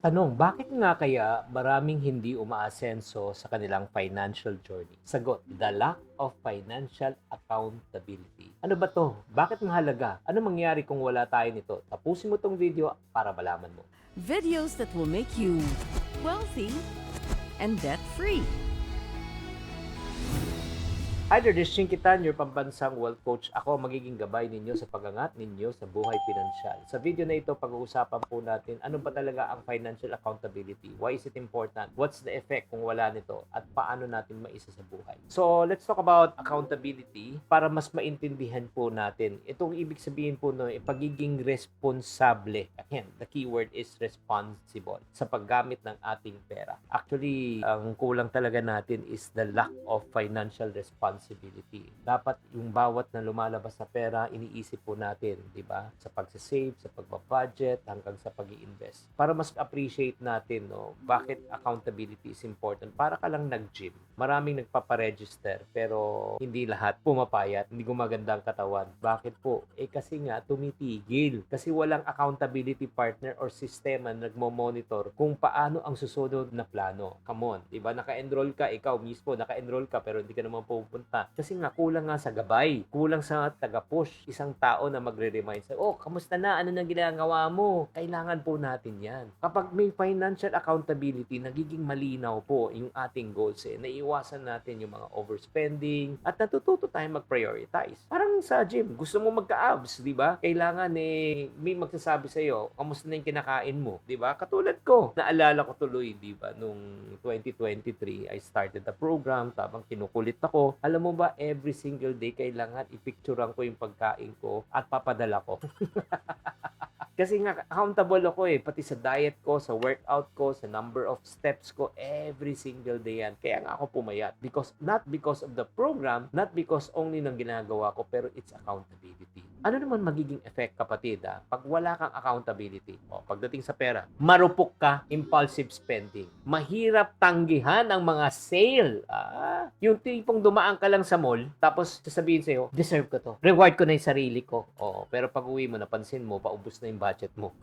Tanong, bakit nga kaya maraming hindi umaasenso sa kanilang financial journey? Sagot, the lack of financial accountability. Ano ba to? Bakit mahalaga? Ano mangyari kung wala tayo nito? Tapusin mo tong video para malaman mo. Videos that will make you wealthy and debt-free. Hi there, this is Shinkitan, your pambansang wealth coach. Ako magiging gabay ninyo sa pag-angat ninyo sa buhay pinansyal. Sa video na ito, pag-uusapan po natin ano ba talaga ang financial accountability? Why is it important? What's the effect kung wala nito? At paano natin maisa sa buhay? So, let's talk about accountability para mas maintindihan po natin. Itong ibig sabihin po no, pagiging responsable. Again, the keyword is responsible sa paggamit ng ating pera. Actually, ang kulang talaga natin is the lack of financial responsibility. Dapat yung bawat na lumalabas na pera, iniisip po natin, di ba? Sa pag-save, sa pag-budget, hanggang sa pag-i-invest. Para mas appreciate natin, no, bakit accountability is important. Para ka lang nag-gym. Maraming nagpaparegister, pero hindi lahat pumapayat, hindi gumaganda ang katawan. Bakit po? Kasi nga, tumitigil. Kasi walang accountability partner or sistema na nagmo-monitor kung paano ang susunod na plano. Come on, di ba? Naka-enroll ka, ikaw mismo, naka-enroll ka, pero hindi ka naman pupunta. Kasi nga, kulang nga sa gabay. Kulang sa taga-push. Isang tao na magre-remind sa, oh, kamusta na? Ano nang ginagawa mo? Kailangan po natin yan. Kapag may financial accountability, nagiging malinaw po yung ating goals. Naiiwasan natin yung mga overspending at natututo tayong mag-prioritize. Parang sa gym, gusto mo magka-abs, di ba? Kailangan may magsasabi sa iyo, kamusta na yung kinakain mo, di ba? Katulad ko, naalala ko tuloy, di ba, nung 2023, I started the program, tamang kinukulit ako. Alam mo ba, every single day, kailangan ipicturean ko yung pagkain ko at papadala ko. Kasi nga, accountable ako pati sa diet ko, sa workout ko, sa number of steps ko, every single day yan. Kaya nga ako pumayat. Not because of the program, not because only ng ginagawa ko, pero it's accountability. Ano naman magiging effect, kapatid, pag wala kang accountability? Pagdating sa pera, marupok ka, impulsive spending. Mahirap tanggihan ang mga sale. Yung tipong dumaan ka lang sa mall, tapos sasabihin sa'yo, deserve ko to. Reward ko na yung sarili ko. Pero pag uwi mo, napansin mo, paubos na yung budget mo.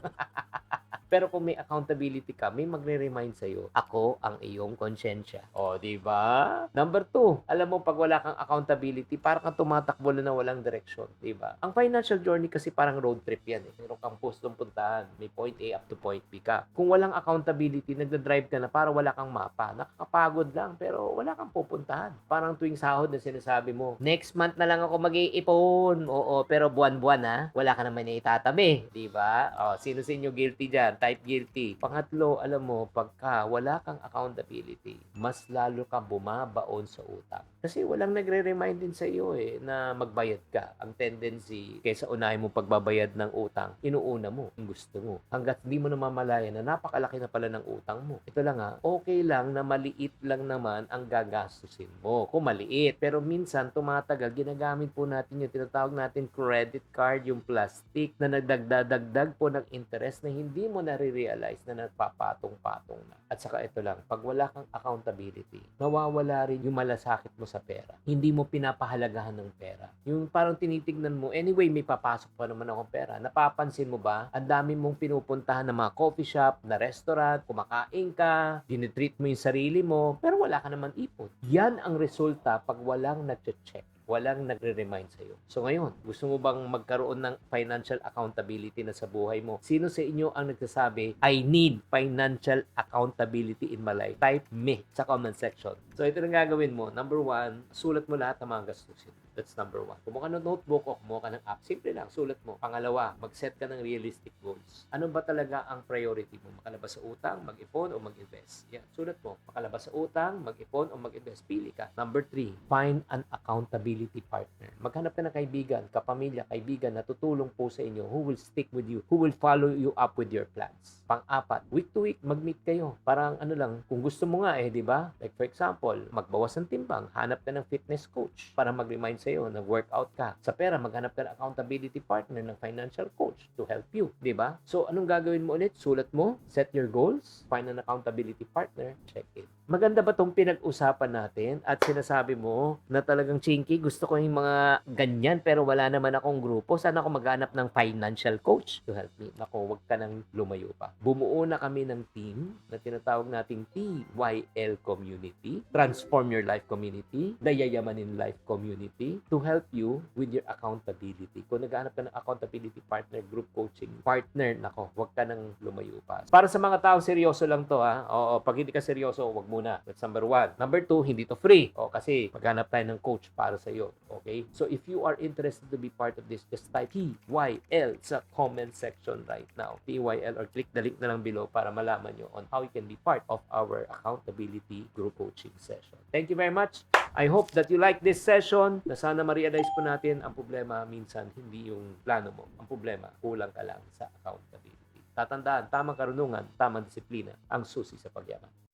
Pero kung may accountability ka, may magre-remind sa'yo, ako ang iyong konsensya. Di ba? Number 2, alam mo, pag wala kang accountability, parang kang tumatakbo na walang direksyon. Di ba? Ang financial journey kasi parang road trip yan. Meron kang pustong puntahan. May point A up to point B ka. Kung walang accountability, nagda-drive ka na para wala kang mapa. Nakakapagod lang, pero wala kang pupuntahan. Parang tuwing sahod na sinasabi mo, next month na lang ako mag-iipon. Oo, pero buwan-buwan wala ka naman itatabi. Di ba? Sino sa inyo guilty dyan? Type guilty. Pangatlo, alam mo, pagka wala kang accountability, mas lalo ka bumabaon sa utang. Kasi walang nagre-remind din sa iyo na magbayad ka. Ang tendency, kaysa unahin mo pagbabayad ng utang, inuuna mo ang gusto mo. Hanggat hindi mo namamalayan na napakalaki na pala ng utang mo. Ito lang okay lang na maliit lang naman ang gagastusin mo. Kung maliit. Pero minsan, tumatagal, ginagamit po natin yung tinatawag natin credit card, yung plastic na nagdagdadagdag po ng interest na hindi mo nare-realize na nagpapatong-patong na. At saka ito lang, pag wala kang accountability, nawawala rin yung malasakit mo sa pera. Hindi mo pinapahalagahan ng pera. Yung parang tinitignan mo, anyway, may papasok pa naman akong pera. Napapansin mo ba, ang dami mong pinupuntahan ng mga coffee shop, na restaurant, kumakain ka, dinitreat mo yung sarili mo, pero wala ka naman ipon. Yan ang resulta pag walang nag-check. Walang nagre-remind sa'yo. So ngayon, gusto mo bang magkaroon ng financial accountability na sa buhay mo? Sino sa inyo ang nagsasabi, I need financial accountability in my life? Type me sa comment section. So ito ang gagawin mo. Number 1, sulat mo lahat ng mga gastusin. That's number 1. Kumuha ka ng notebook o kumuha ka ng app. Simple lang, sulat mo. Pangalawa, mag-set ka ng realistic goals. Ano ba talaga ang priority mo? Makalabas sa utang, mag-ipon, o mag-invest? Yan, sulat mo. Makalabas sa utang, mag-ipon, o mag-invest? Pili ka. Number 3, find an accountability partner. Maghanap ka ng kaibigan, kapamilya, kaibigan na tutulong po sa inyo, who will stick with you, who will follow you up with your plans. Pang-apat, week to week, mag-meet kayo. Parang kung gusto mo nga di ba? Like for example, magbawas ng timbang, hanap ka ng fitness coach para mag-remind sa'yo, nag-workout ka. Sa pera, maghanap ka ng accountability partner ng financial coach to help you, di ba? So, anong gagawin mo ulit? Sulat mo, set your goals, find an accountability partner, check it. Maganda ba tong pinag-usapan natin at sinasabi mo na talagang Chinky, gusto ko yung mga ganyan pero wala naman akong grupo. Sana ako maghanap ng financial coach to help me. Nako, wag ka nang lumayo pa. Bumuo na kami ng team na tinatawag nating TYL Community, Transform Your Life Community, the Yayamanin Life Community, to help you with your accountability. Kung naghahanap ka ng accountability partner, group coaching partner, nako, wag ka nang lumayo pa. Para sa mga tao, seryoso lang to ha. Oo, pag hindi ka seryoso, wag muna. That's number 1. Number 2, hindi to free. O, kasi maghanap tayo ng coach para sa iyo. Okay? So, if you are interested to be part of this, just type TYL sa comment section right now. TYL or click the link na lang below para malaman nyo on how you can be part of our accountability group coaching session. Thank you very much. I hope that you like this session na sana ma-realize po natin ang problema minsan hindi yung plano mo. Ang problema, kulang ka lang sa accountability. Tatandaan, tamang karunungan, tamang disiplina ang susi sa pagyaman.